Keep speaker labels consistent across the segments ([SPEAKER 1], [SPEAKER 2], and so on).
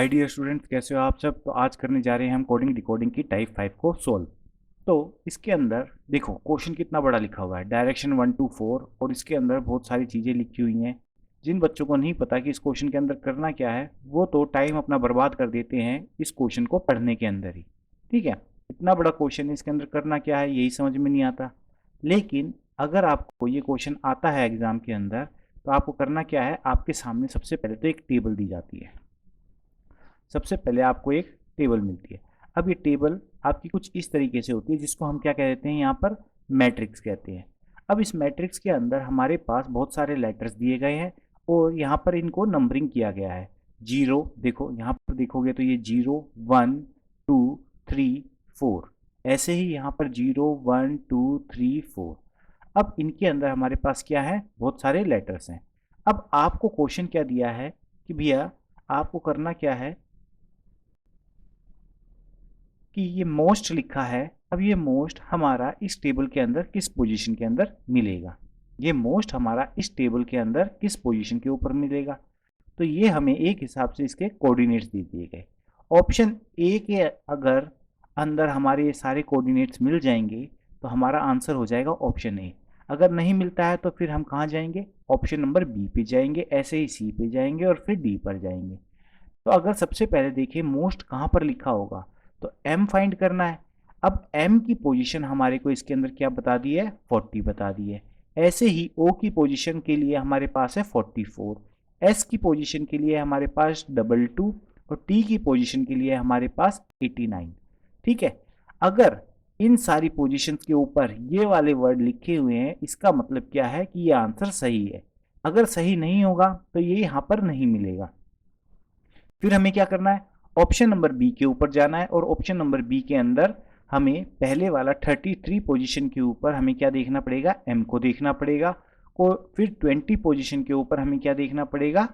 [SPEAKER 1] Hi dear students, कैसे हो आप सब। तो आज करने जा रहे हैं हम कोडिंग डिकोडिंग की टाइप 5 को सोल्व। तो इसके अंदर देखो क्वेश्चन कितना बड़ा लिखा हुआ है, डायरेक्शन 1 to 4, और इसके अंदर बहुत सारी चीज़ें लिखी हुई हैं। जिन बच्चों को नहीं पता कि इस क्वेश्चन के अंदर करना क्या है, वो तो टाइम अपना बर्बाद कर देते हैं इस क्वेश्चन को पढ़ने के अंदर ही। ठीक है, इतना बड़ा क्वेश्चन है, इसके अंदर करना क्या है यही समझ में नहीं आता। लेकिन अगर आपको ये क्वेश्चन आता है एग्जाम के अंदर, तो आपको करना क्या है, आपके सामने सबसे पहले तो एक टेबल दी जाती है। सबसे पहले आपको एक टेबल मिलती है। अब ये टेबल आपकी कुछ इस तरीके से होती है, जिसको हम क्या कहते हैं यहाँ पर, मैट्रिक्स कहते हैं। अब इस मैट्रिक्स के अंदर हमारे पास बहुत सारे लेटर्स दिए गए हैं और यहाँ पर इनको नंबरिंग किया गया है। जीरो, देखो यहाँ पर देखोगे तो ये 0 1 2 3 4, ऐसे ही यहाँ पर 0 1 2 3 4। अब इनके अंदर हमारे पास क्या है, बहुत सारे लेटर्स हैं। अब आपको क्वेश्चन क्या दिया है कि भैया आपको करना क्या है कि ये मोस्ट लिखा है। अब ये मोस्ट हमारा इस टेबल के अंदर किस पोजीशन के अंदर मिलेगा, ये मोस्ट हमारा इस टेबल के अंदर किस पोजीशन के ऊपर मिलेगा। तो ये हमें एक हिसाब से इसके कोऑर्डिनेट्स दे दिए गए। ऑप्शन ए के अगर अंदर हमारे ये सारे कोऑर्डिनेट्स मिल जाएंगे तो हमारा आंसर हो जाएगा ऑप्शन ए। अगर नहीं मिलता है तो फिर हम कहाँ जाएंगे, ऑप्शन नंबर बी पे जाएंगे, ऐसे ही सी पे जाएंगे और फिर डी पर जाएंगे। तो अगर सबसे पहले देखिए मोस्ट कहाँ पर लिखा होगा, तो m फाइंड करना है। अब m की पोजीशन हमारे को इसके अंदर क्या बता दी है, 40 बता दी है। ऐसे ही o की पोजीशन के लिए हमारे पास है 44, s की पोजीशन के लिए हमारे पास 22 और t की पोजीशन के लिए हमारे पास 89। ठीक है, अगर इन सारी पोजीशंस के ऊपर ये वाले वर्ड लिखे हुए हैं, इसका मतलब क्या है कि ये आंसर सही है। अगर सही नहीं होगा तो ये यहाँ पर नहीं मिलेगा। फिर हमें क्या करना है, ऑप्शन नंबर बी के ऊपर जाना है और ऑप्शन नंबर बी के अंदर हमें पहले वाला 33 पोजीशन के ऊपर हमें क्या देखना पड़ेगा, एम को देखना पड़ेगा। और फिर 20 पोजीशन के ऊपर हमें क्या देखना पड़ेगा,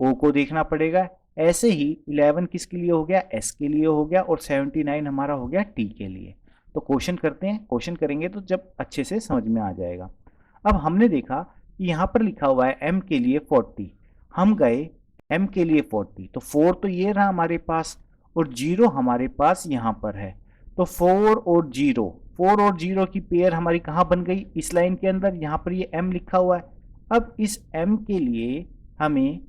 [SPEAKER 1] ओ को देखना पड़ेगा। ऐसे ही 11 किसके लिए हो गया, एस के लिए हो गया, और 79 हमारा हो गया टी के लिए। तो क्वेश्चन करते हैं, क्वेश्चन करेंगे तो जब अच्छे से समझ में आ जाएगा। अब हमने देखा कि यहाँ पर लिखा हुआ है एम के लिए 40, हम गए m के लिए 40, तो 4 तो ये रहा हमारे पास और 0 हमारे पास यहाँ पर है। तो 4 और 0 की पेयर हमारी कहाँ बन गई, इस लाइन के अंदर। यहाँ पर ये m लिखा हुआ है। अब इस m के लिए हमें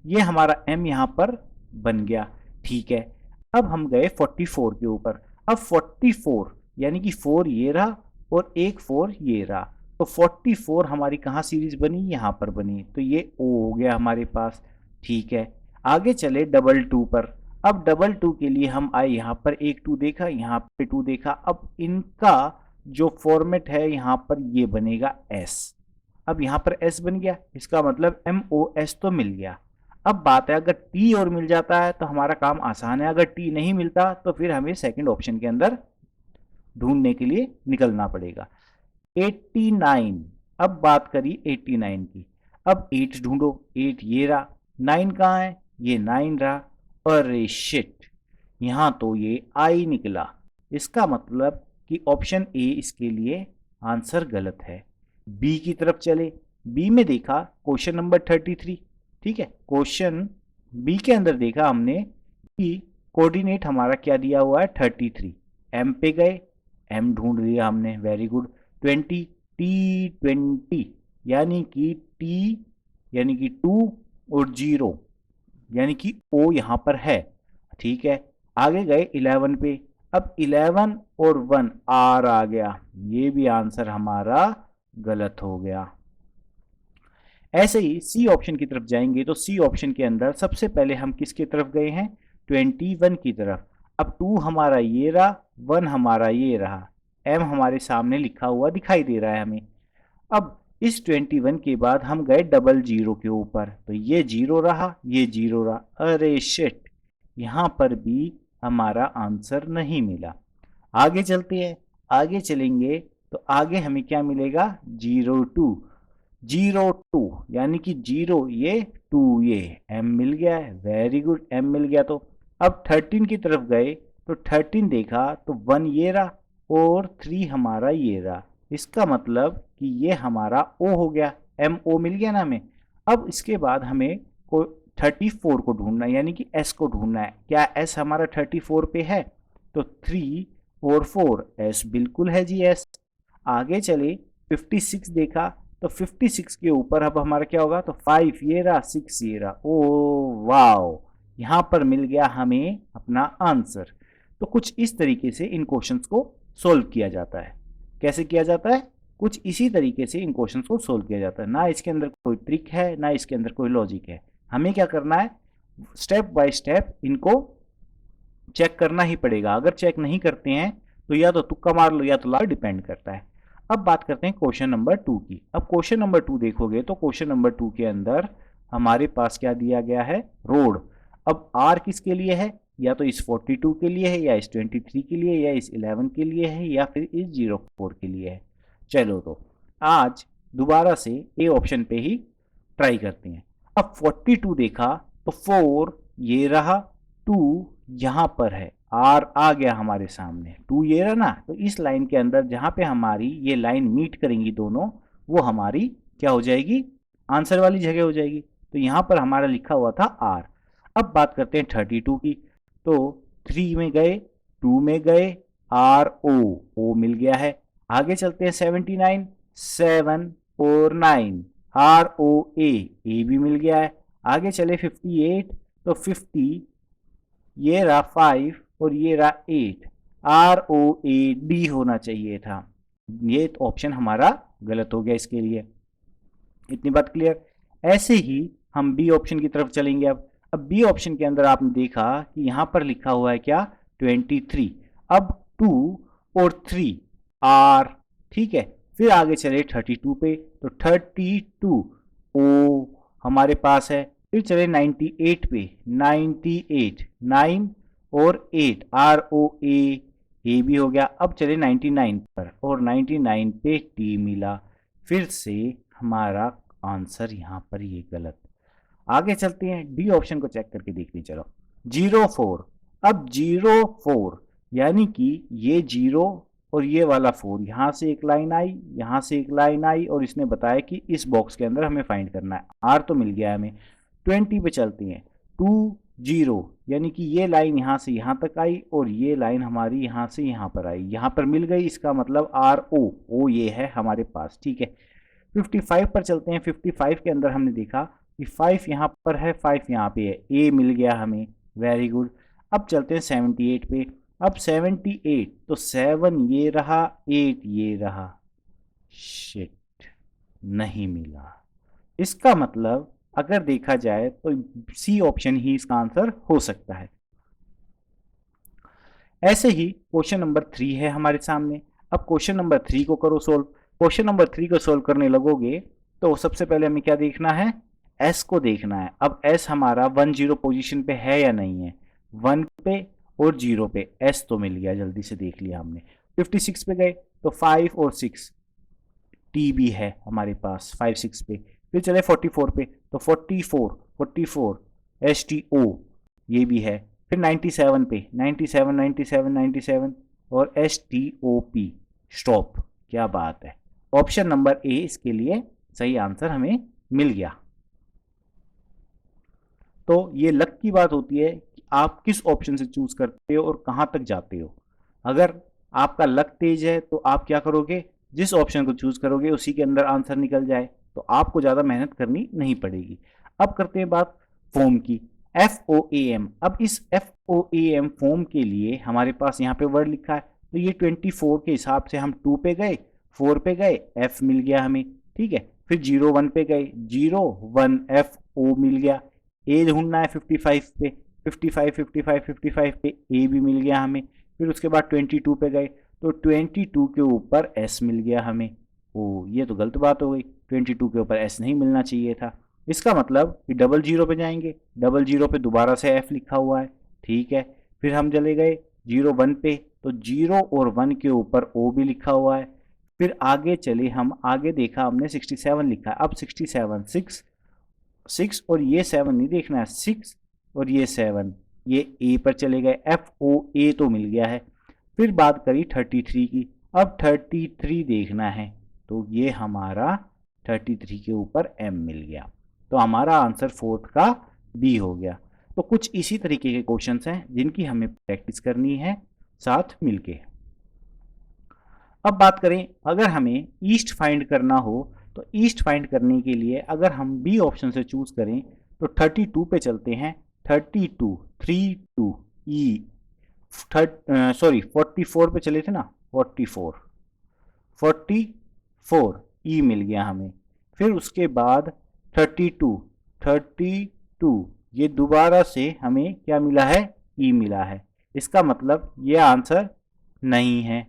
[SPEAKER 1] ये हमारा m यहाँ पर बन गया। ठीक है, अब हम गए 44 के ऊपर। अब 44 यानी कि 4 ये रहा और एक 4 ये रहा, तो 44 हमारी कहाँ सीरीज बनी, यहाँ पर बनी, तो ये O हो गया हमारे पास। ठीक है, आगे चले 22 पर। अब 22 के लिए हम आए, यहाँ पर एक 2 देखा, यहाँ पे 2 देखा। अब इनका जो फॉर्मेट है यहाँ पर ये बनेगा S। अब यहाँ पर S बन गया, इसका मतलब MOS तो मिल गया। अब बात है अगर T और मिल जाता है तो हमारा काम आसान है, अगर T नहीं मिलता तो फिर हमें सेकंड ऑप्शन के अंदर ढूंढने के लिए निकलना पड़ेगा। 89, अब बात करी 89 की। अब 8 ढूंढो, 8 ये रहा, 9 कहाँ है, ये 9 रहा। अरे शिट, यहाँ तो ये आई निकला। इसका मतलब कि ऑप्शन ए इसके लिए आंसर गलत है। बी की तरफ चले, बी में देखा क्वेश्चन नंबर 33। ठीक है, क्वेश्चन बी के अंदर देखा हमने कि कोऑर्डिनेट हमारा क्या दिया हुआ है, 33। एम पे गए, एम ढूंढ लिया हमने, वेरी गुड। 20, T20 यानी कि T यानी कि 2 और 0 यानी कि O यहाँ पर है। ठीक है, आगे गए 11 पे। अब 11 और 1 R आ गया, ये भी आंसर हमारा गलत हो गया। ऐसे ही सी ऑप्शन की तरफ जाएंगे तो सी ऑप्शन के अंदर सबसे पहले हम किसकी तरफ गए हैं, 21 की तरफ। अब 2 हमारा ये रहा, 1 हमारा ये रहा, m हमारे सामने लिखा हुआ दिखाई दे रहा है हमें। अब इस 21 के बाद हम गए 00 के ऊपर, तो ये 0 रहा, ये 0 रहा। अरे शिट, यहाँ पर भी हमारा आंसर नहीं मिला। आगे चलते हैं, आगे चलेंगे तो आगे हमें क्या मिलेगा, 02 यानी कि 0 ये 2 ये, m मिल गया है, वेरी गुड, m मिल गया। तो अब 13 की तरफ गए तो 13 देखा तो 1 ये रहा और 3 हमारा ये रहा। इसका मतलब कि ये हमारा O हो गया, MO मिल गया ना हमें। अब इसके बाद हमें को 34 को ढूंढना है, यानी कि एस को ढूंढना है। क्या एस हमारा 34 पे है? तो 3 और 4 एस बिल्कुल है जी एस। आगे चले 56 देखा, तो 56 के ऊपर अब हमारा क्या होगा? तो 5 ये रहा, 6 ये रहा। ओ वाओ, यहाँ पर मिल गया हमें अपना आंसर। तो कुछ इस तरीके से इन क्वेश्चंस को सोल्व किया जाता है। कैसे किया जाता है? कुछ इसी तरीके से इन क्वेश्चंस को सोल्व किया जाता है। ना इसके अंदर कोई ट्रिक है, ना इसके अंदर कोई लॉजिक है। हमें क्या करना है? स्टेप बाय स्टेप इनको चेक करना ही पड़ेगा। अगर चेक नहीं करते हैं तो या तो तुक्का मार लो या तो ला, डिपेंड करता है। अब बात करते हैं क्वेश्चन नंबर 2 की। अब क्वेश्चन नंबर 2 देखोगे तो क्वेश्चन नंबर 2 के अंदर हमारे पास क्या दिया गया है? रोड। अब आर किसके लिए है? या तो इस 42 के लिए है, या इस 23 के लिए, या इस 11 के लिए है, या फिर इस 04 के लिए है। चलो तो आज दोबारा से ए ऑप्शन पे ही ट्राई करते हैं। अब 42 देखा तो 4 ये रहा, 2 यहां पर है, आर आ गया हमारे सामने, 2 ये रहा ना। तो इस लाइन के अंदर जहां पे हमारी ये लाइन मीट करेंगी दोनों, वो हमारी क्या हो जाएगी? आंसर वाली जगह हो जाएगी। तो यहां पर हमारा लिखा हुआ था आर। अब बात करते हैं 32 की। तो 3 में गए, 2 में गए, आर ओ, ओ मिल गया है। आगे चलते हैं 79, 7 और 9, आर ओ ए भी मिल गया है। आगे चले 58, तो 50 ये रहा 5 और ये रहा 8, आर ओ ए डी होना चाहिए था। ये तो ऑप्शन हमारा गलत हो गया इसके लिए। इतनी बात क्लियर। ऐसे ही हम बी ऑप्शन की तरफ चलेंगे। अब बी ऑप्शन के अंदर आपने देखा कि यहां पर लिखा हुआ है क्या? 23। अब 2 और 3 आर, ठीक है। फिर आगे चले 32 पे, तो 32 ओ हमारे पास है। फिर चले 98 पे, 98 9 और 8 आर ओ ए भी हो गया। अब चले 99 पर, और 99 पे टी मिला। फिर से हमारा आंसर यहाँ पर ये गलत। आगे चलते हैं, डी ऑप्शन को चेक करके देखते चलो। 04, अब 04 यानी कि ये 0 और ये वाला 4, यहां से एक लाइन आई, यहां से एक लाइन आई, और इसने बताया कि इस बॉक्स के अंदर हमें फाइंड करना है। आर तो मिल गया हमें। 20 पे चलते हैं, 2 0 यानी कि ये लाइन यहां से यहां तक आई, और ये लाइन हमारी यहां से यहां पर आई, यहां पर मिल गई। इसका मतलब आर ओ ये है हमारे पास, ठीक है। 55 पर चलते हैं। 55 के अंदर हमने देखा कि 5 यहाँ पर है, 5 यहाँ पे है, ए मिल गया हमें, वेरी गुड। अब चलते हैं 78 पे। अब 78, तो 7 ये रहा, 8 ये रहा, शिट नहीं मिला। इसका मतलब अगर देखा जाए तो सी ऑप्शन ही इसका आंसर हो सकता है। ऐसे ही क्वेश्चन नंबर 3 है हमारे सामने। अब क्वेश्चन नंबर 3 को करो सोल्व। क्वेश्चन नंबर 3 को सोल्व करने लगोगे तो सबसे पहले हमें क्या देखना है? एस को देखना है। अब एस हमारा 10 पोजीशन पे है या नहीं है? 1 पे और 0 पे एस तो मिल गया, जल्दी से देख लिया हमने। 56 पे गए तो 5 और 6 टी भी है हमारे पास 5 6 पे। फिर चले 44 पे, तो 44 एस टी ओ ये भी है। फिर 97 पे, 97 97 97 और S T O P stop. क्या बात है, ऑप्शन नंबर ए इसके लिए सही आंसर हमें मिल गया। तो ये लक की बात होती है कि आप किस ऑप्शन से चूज करते हो और कहां तक जाते हो। अगर आपका लक तेज है तो आप क्या करोगे? जिस ऑप्शन को चूज करोगे उसी के अंदर आंसर निकल जाए, तो आपको ज्यादा मेहनत करनी नहीं पड़ेगी। अब करते हैं बात फॉर्म की, FOAM। अब इस FOAM फॉर्म के लिए हमारे पास यहाँ पे वर्ड लिखा है, तो ये 24 के हिसाब से हम 2 पे गए, 4 पे गए, F मिल गया हमें, ठीक है। फिर 0 1 पे गए, 0 1 FO मिल गया। ए ढूंढना है 55 पे, 55 55 55 पे ए भी मिल गया हमें। फिर उसके बाद 22 पे गए, तो 22 के ऊपर एस मिल गया हमें। ओ ये तो गलत बात हो गई, 22 के ऊपर एस नहीं मिलना चाहिए था। इसका मतलब कि 00 पे जाएंगे, 00 पे दोबारा से एफ लिखा हुआ है, ठीक है। फिर हम चले गए 01 पे, तो 0 और 1 के ऊपर ओ भी लिखा हुआ है। फिर आगे चले हम, आगे देखा हमने 67 लिखा है। अब 67 6 और ये 7 नहीं देखना है, 6 और ये 7, ये ए पर चले गए, FOA तो मिल गया है। फिर बात करी 33 की। अब 33 देखना है, तो ये हमारा 33 के ऊपर M मिल गया। तो हमारा आंसर फोर्थ का बी हो गया। तो कुछ इसी तरीके के क्वेश्चंस हैं जिनकी हमें प्रैक्टिस करनी है साथ मिलके। अब बात करें, अगर हमें ईस्ट फाइंड करना हो तो ईस्ट फाइंड करने के लिए अगर हम बी ऑप्शन से चूज करें तो 32 पे चलते हैं। 32 32 ई, सॉरी 44 पे चले थे ना, 44 44 ई मिल गया हमें। फिर उसके बाद 32 32 ये दोबारा से हमें क्या मिला है, ई मिला है। इसका मतलब ये आंसर नहीं है।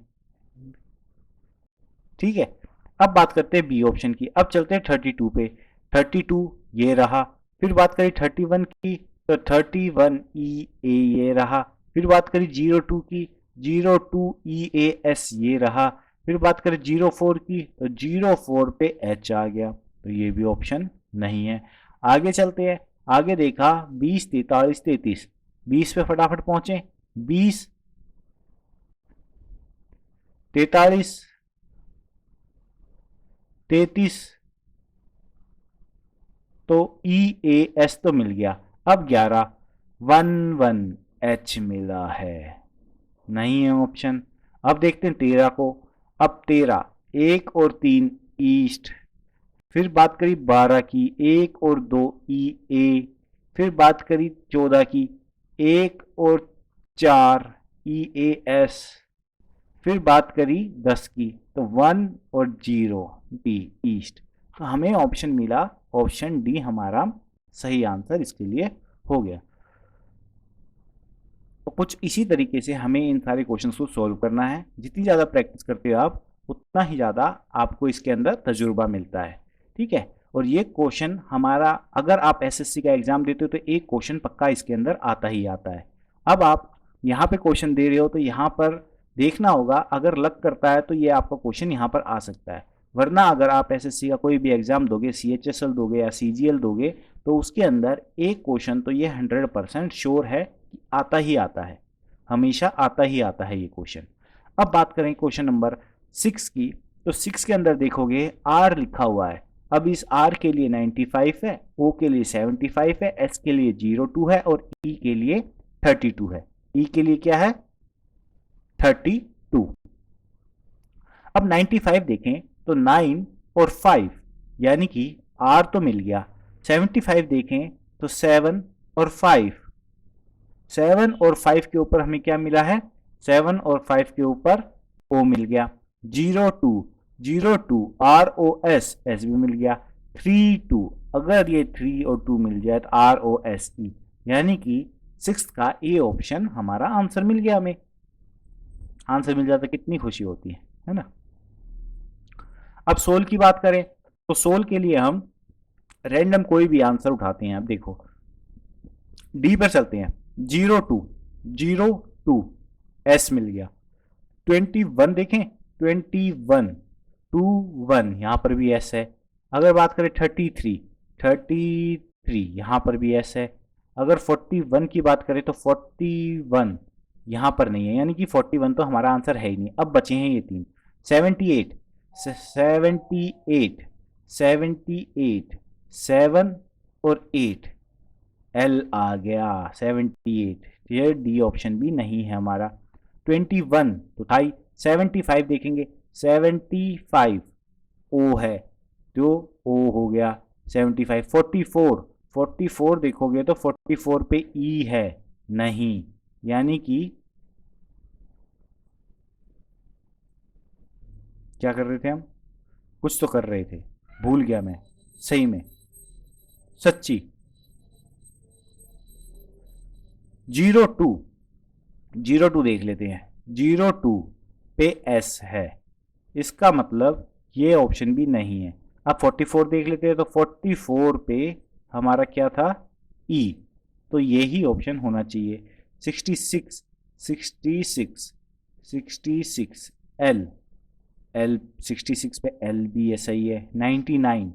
[SPEAKER 1] ठीक है, अब बात करते हैं बी ऑप्शन की। अब चलते हैं 32 पे। 32 ये रहा। फिर बात करें 31 की तो 31 ई ए ये रहा। फिर बात करें 02 की, 02 ई ए एस ये रहा। फिर बात करें 04 की तो 04 पे एच आ गया, तो ये भी ऑप्शन नहीं है। आगे चलते हैं, आगे देखा 20 43 33, 20 पे फटाफट पहुंचे। 20 43 33 तो ई ए एस तो मिल गया। अब 11 11 एच मिला है, नहीं है ऑप्शन। अब देखते हैं 13 को। अब 13 1 और 3 ईस्ट। फिर बात करी 12 की, 1 और 2 ई ए। फिर बात करी 14 की, 1 और 4 ई ए एस। फिर बात करी 10 की तो 1 और 0 डी ईस्ट। तो हमें ऑप्शन मिला, ऑप्शन डी हमारा सही आंसर इसके लिए हो गया। तो कुछ इसी तरीके से हमें इन सारे क्वेश्चंस को सॉल्व करना है। जितनी ज़्यादा प्रैक्टिस करते हो आप, उतना ही ज़्यादा आपको इसके अंदर तजुर्बा मिलता है। ठीक है, और ये क्वेश्चन हमारा, अगर आप एसएससी का एग्जाम देते हो तो एक क्वेश्चन पक्का इसके अंदर आता ही आता है। अब आप यहाँ पे क्वेश्चन दे रहे हो तो यहाँ पर देखना होगा, अगर लक करता है तो ये आपका क्वेश्चन यहाँ पर आ सकता है। वरना अगर आप एसएससी का कोई भी एग्जाम दोगे, सीएचएसएल दोगे या सीजीएल दोगे, तो उसके अंदर एक क्वेश्चन तो ये 100% श्योर है कि आता ही आता है, हमेशा आता ही आता है ये क्वेश्चन। अब बात करें क्वेश्चन नंबर 6 की, तो 6 के अंदर देखोगे आर लिखा हुआ है। अब इस आर के लिए 95 है, ओ के लिए 75 है, एस के लिए 02 है और ई के लिए 32 है। ई के लिए क्या है, 32। अब 95 देखें तो 9 और 5 यानी कि आर तो मिल गया। 75 देखें तो 7 और 5, 7 और 5 के ऊपर हमें क्या मिला है, 7 और 5 के ऊपर ओ मिल गया। 02 आर ओ एस, एस भी मिल गया। 32 अगर ये 3 और 2 मिल जाए तो आर ओ एस ई, यानी कि 6 का ए ऑप्शन हमारा आंसर मिल गया। हमें आंसर मिल जाता कितनी खुशी होती है ना। अब सोल की बात करें तो सोल के लिए हम रैंडम कोई भी आंसर उठाते हैं। अब देखो डी पर चलते हैं। 02 एस मिल गया। 21 देखें, 21 यहां पर भी एस है। अगर बात करें 33 यहां पर भी एस है। अगर 41 की बात करें तो 41 यहां पर नहीं है, यानी कि 41 तो हमारा आंसर है ही नहीं। अब बचे हैं ये तीन। 78 7 और 8, एल आ गया 78। ये डी ऑप्शन भी नहीं है हमारा। 21 तो था ही। 75 देखेंगे, 75 ओ है तो ओ हो गया 75। 44 देखोगे तो 44 पे ई है नहीं, यानी कि क्या कर रहे थे हम, कुछ तो कर रहे थे, भूल गया मैं सही में, सच्ची। 02 देख लेते हैं। 02 पे एस है, इसका मतलब ये ऑप्शन भी नहीं है। अब 44 देख लेते हैं तो 44 पे हमारा क्या था, ई, तो यही ऑप्शन होना चाहिए। 66 एल, 66 पे एल भी ऐसा ही है। 99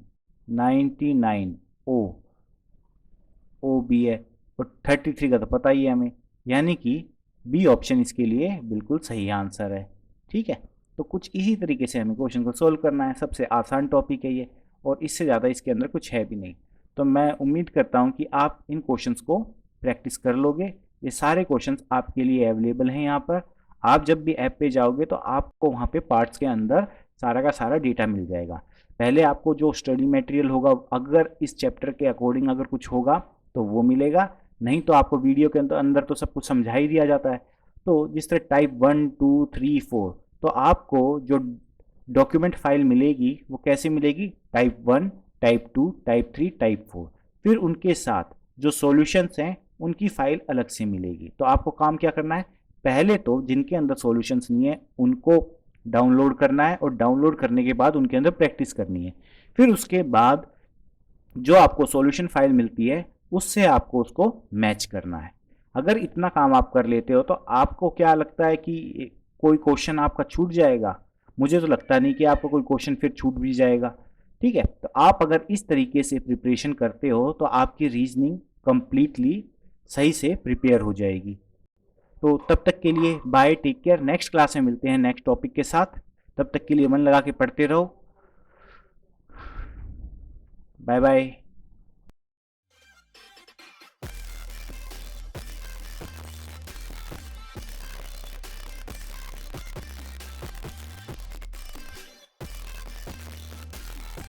[SPEAKER 1] ओ बी है। और 33 का तो पता ही है हमें, यानी कि बी ऑप्शन इसके लिए बिल्कुल सही आंसर है। ठीक है, तो कुछ इसी तरीके से हमें क्वेश्चन को सोल्व करना है। सबसे आसान टॉपिक है ये, और इससे ज़्यादा इसके अंदर कुछ है भी नहीं। तो मैं उम्मीद करता हूँ कि आप इन क्वेश्चंस को प्रैक्टिस कर लोगे। ये सारे क्वेश्चंस आपके लिए अवेलेबल हैं यहाँ पर। आप जब भी ऐप पे जाओगे तो आपको वहाँ पे पार्ट्स के अंदर सारा का सारा डेटा मिल जाएगा। पहले आपको जो स्टडी मटेरियल होगा, अगर इस चैप्टर के अकॉर्डिंग अगर कुछ होगा तो वो मिलेगा, नहीं तो आपको वीडियो के अंदर तो सब कुछ समझा ही दिया जाता है। तो जिस तरह टाइप 1 2 3 4, तो आपको जो डॉक्यूमेंट फाइल मिलेगी वो कैसे मिलेगी, टाइप 1 टाइप 2 टाइप 3 टाइप 4। फिर उनके साथ जो सॉल्यूशंस हैं उनकी फाइल अलग से मिलेगी। तो आपको काम क्या करना है, पहले तो जिनके अंदर सॉल्यूशंस नहीं है उनको डाउनलोड करना है, और डाउनलोड करने के बाद उनके अंदर प्रैक्टिस करनी है। फिर उसके बाद जो आपको सॉल्यूशन फाइल मिलती है उससे आपको उसको मैच करना है। अगर इतना काम आप कर लेते हो तो आपको क्या लगता है कि कोई क्वेश्चन आपका छूट जाएगा? मुझे तो लगता नहीं कि आपको कोई क्वेश्चन फिर छूट भी जाएगा। ठीक है, तो आप अगर इस तरीके से प्रिपरेशन करते हो तो आपकी रीजनिंग कंप्लीटली सही से प्रिपेयर हो जाएगी। तो तब तक के लिए bye, take care. Next class में मिलते हैं नेक्स्ट टॉपिक के साथ। तब तक के लिए मन लगा के पढ़ते रहो। Bye bye.